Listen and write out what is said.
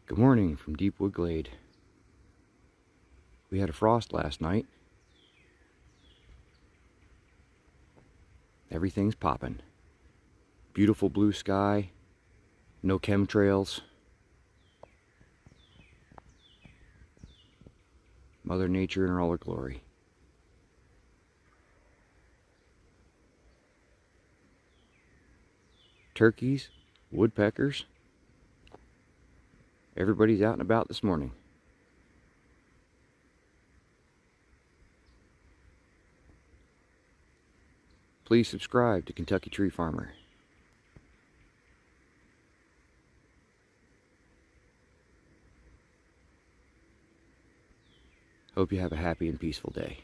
Good morning from Deepwood Glade. We had a frost last night. Everything's popping. Beautiful blue sky, no chemtrails. Mother Nature in all her glory. Turkeys, woodpeckers, everybody's out and about this morning. Please subscribe to Kentucky Tree Farmer. Hope you have a happy and peaceful day.